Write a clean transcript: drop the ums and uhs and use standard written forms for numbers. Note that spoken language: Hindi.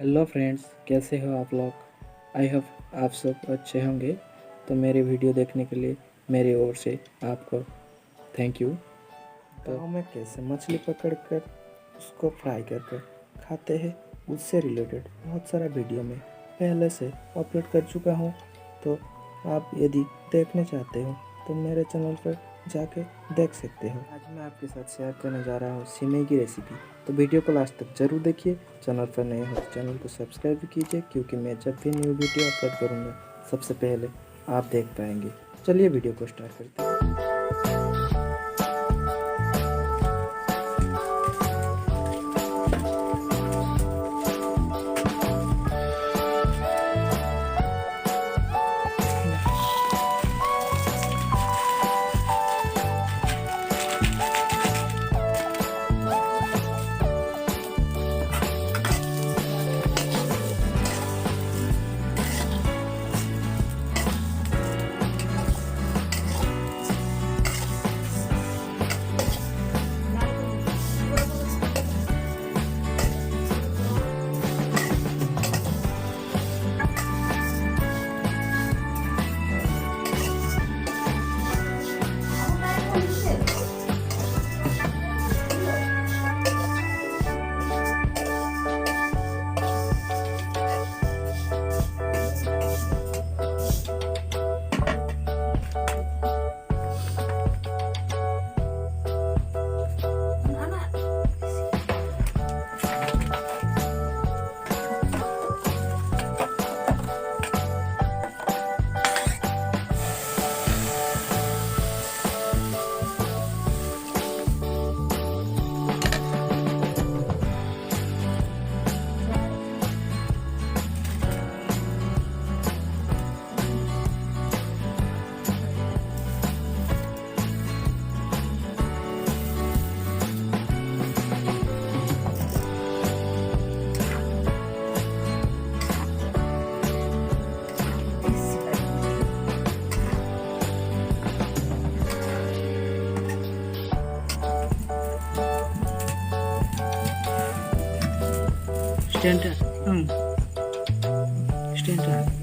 हेलो फ्रेंड्स, कैसे हो आप लोग। आई होप आप सब अच्छे होंगे। तो मेरी वीडियो देखने के लिए मेरी ओर से आपको थैंक यू। गाँव में कैसे मछली पकड़ कर उसको फ्राई कर कर खाते हैं, उससे रिलेटेड बहुत सारा वीडियो में पहले से अपलोड कर चुका हूँ। तो आप यदि देखने चाहते हो तो मेरे चैनल पर जाके देख सकते हो। आज मैं आपके साथ शेयर करने जा रहा हूँ सिमई की रेसिपी। तो वीडियो को लास्ट तक जरूर देखिए। चैनल पर नए हो तो चैनल को सब्सक्राइब भी कीजिए, क्योंकि मैं जब भी न्यू वीडियो अपलोड करूँगा सबसे पहले आप देख पाएंगे। चलिए वीडियो को स्टार्ट करते हैं। Stand stand